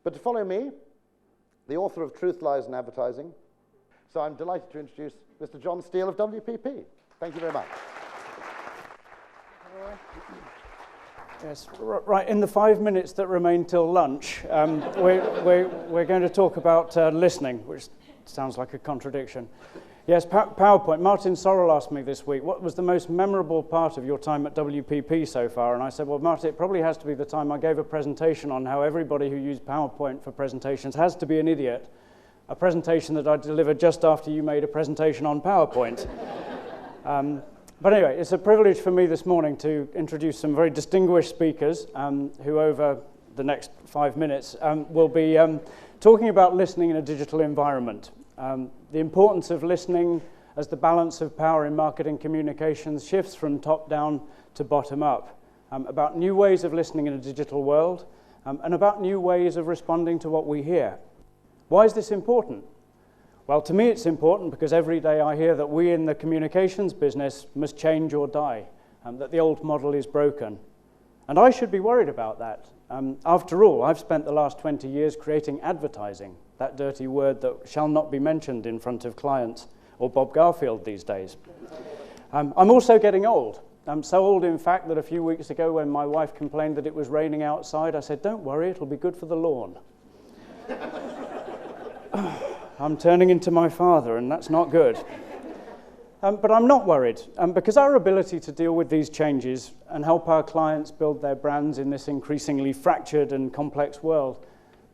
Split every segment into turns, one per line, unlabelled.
But to follow me, the author of Truth, Lies and Advertising. So I'm delighted to introduce Mr. Jon Steel of WPP. Thank you very much.
Yes, right. In the 5 minutes that remain till lunch, we're going to talk about listening, which sounds like a contradiction. Yes, PowerPoint. Martin Sorrell asked me this week, what was the most memorable part of your time at WPP so far? And I said, well, Martin, it probably has to be the time I gave a presentation on how everybody who used PowerPoint for presentations has to be an idiot. A presentation that I delivered just after you made a presentation on PowerPoint. But anyway, it's a privilege for me this morning to introduce some very distinguished speakers who over the next 5 minutes will be talking about listening in a digital environment. The importance of listening as the balance of power in marketing communications shifts from top down to bottom up, about new ways of listening in a digital world, and about new ways of responding to what we hear. Why is this important? Well, to me it's important because every day I hear that we in the communications business must change or die, that the old model is broken. And I should be worried about that. After all, I've spent the last 20 years creating advertising, that dirty word that shall not be mentioned in front of clients or Bob Garfield these days. I'm also getting old. I'm so old, in fact, that a few weeks ago when my wife complained that it was raining outside, I said, don't worry, it'll be good for the lawn. I'm turning into my father, and that's not good. But I'm not worried, because our ability to deal with these changes and help our clients build their brands in this increasingly fractured and complex world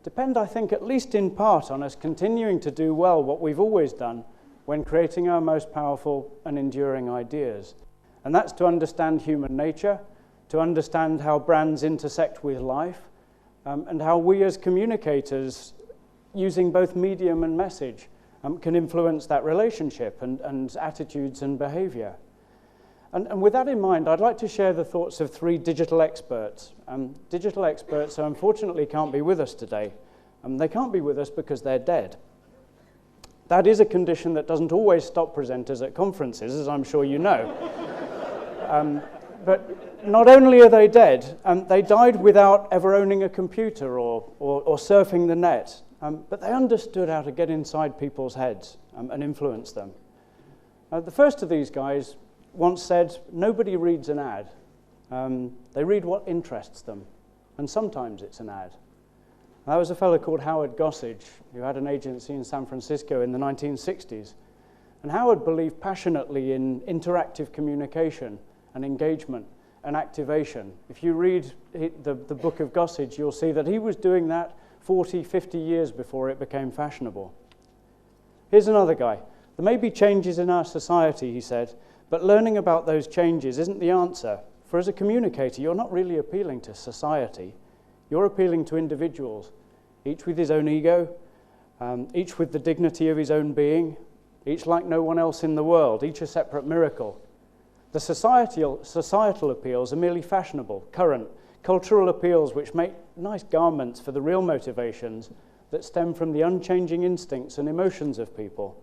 depend, I think, at least in part on us continuing to do well what we've always done when creating our most powerful and enduring ideas. And that's to understand human nature, to understand how brands intersect with life, and how we as communicators, using both medium and message, can influence that relationship and attitudes and behavior. And with that in mind, I'd like to share the thoughts of 3 digital experts. Digital experts who unfortunately can't be with us today. They can't be with us because they're dead. That is a condition that doesn't always stop presenters at conferences, as I'm sure you know. But not only are they dead, they died without ever owning a computer or surfing the net. But they understood how to get inside people's heads and influence them. The first of these guys once said, nobody reads an ad. They read what interests them, and sometimes it's an ad. That was a fellow called Howard Gossage, who had an agency in San Francisco in the 1960s. And Howard believed passionately in interactive communication and engagement and activation. If you read the book of Gossage, you'll see that he was doing that 40, 50 years before it became fashionable. Here's another guy. There may be changes in our society, he said, but learning about those changes isn't the answer. For as a communicator, you're not really appealing to society. You're appealing to individuals, each with his own ego, each with the dignity of his own being, each like no one else in the world, each a separate miracle. The societal appeals are merely fashionable, current, cultural appeals which make nice garments for the real motivations that stem from the unchanging instincts and emotions of people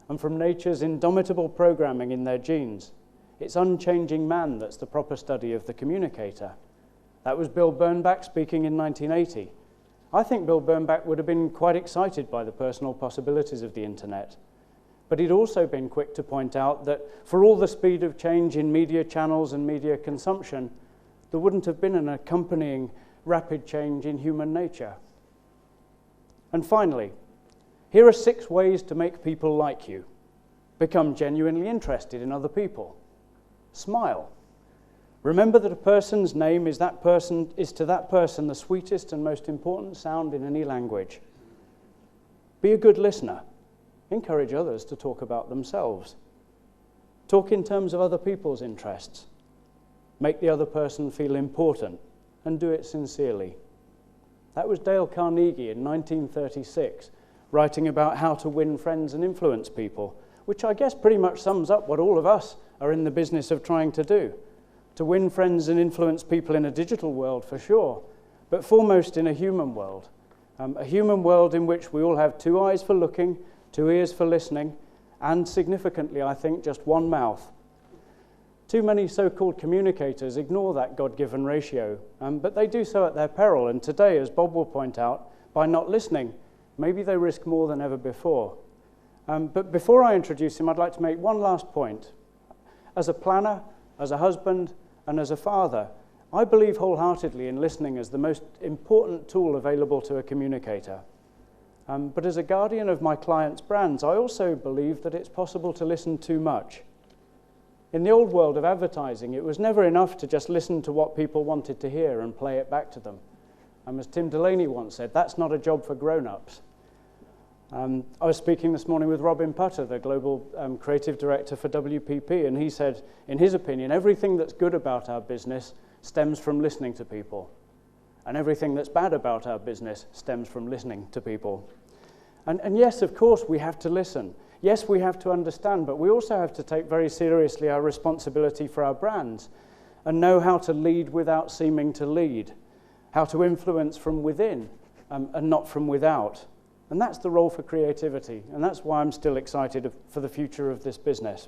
and from nature's indomitable programming in their genes. It's unchanging man that's the proper study of the communicator. That was Bill Bernbach speaking in 1980. I think Bill Bernbach would have been quite excited by the personal possibilities of the internet. But he'd also been quick to point out that for all the speed of change in media channels and media consumption, there wouldn't have been an accompanying rapid change in human nature. And finally, here are 6 ways to make people like you. Become genuinely interested in other people. Smile. Remember that a person's name is to that person the sweetest and most important sound in any language. Be a good listener. Encourage others to talk about themselves. Talk in terms of other people's interests. Make the other person feel important, and do it sincerely. That was Dale Carnegie in 1936, writing about how to win friends and influence people, which I guess pretty much sums up what all of us are in the business of trying to do. To win friends and influence people in a digital world, for sure, but foremost in a human world. A human world in which we all have 2 eyes for looking, 2 ears for listening, and significantly, I think, just 1 mouth. Too many so-called communicators ignore that God-given ratio, but they do so at their peril. And today, as Bob will point out, by not listening, maybe they risk more than ever before. But before I introduce him, I'd like to make one last point. As a planner, as a husband, and as a father, I believe wholeheartedly in listening as the most important tool available to a communicator. But as a guardian of my clients' brands, I also believe that it's possible to listen too much. In the old world of advertising, it was never enough to just listen to what people wanted to hear and play it back to them. As Tim Delaney once said, that's not a job for grown-ups. I was speaking this morning with Robin Putter, the Global Creative Director for WPP, and he said, in his opinion, everything that's good about our business stems from listening to people. And everything that's bad about our business stems from listening to people. And yes, of course, we have to listen. Yes, we have to understand, but we also have to take very seriously our responsibility for our brands and know how to lead without seeming to lead, how to influence from within and not from without. And that's the role for creativity, and that's why I'm still excited for the future of this business.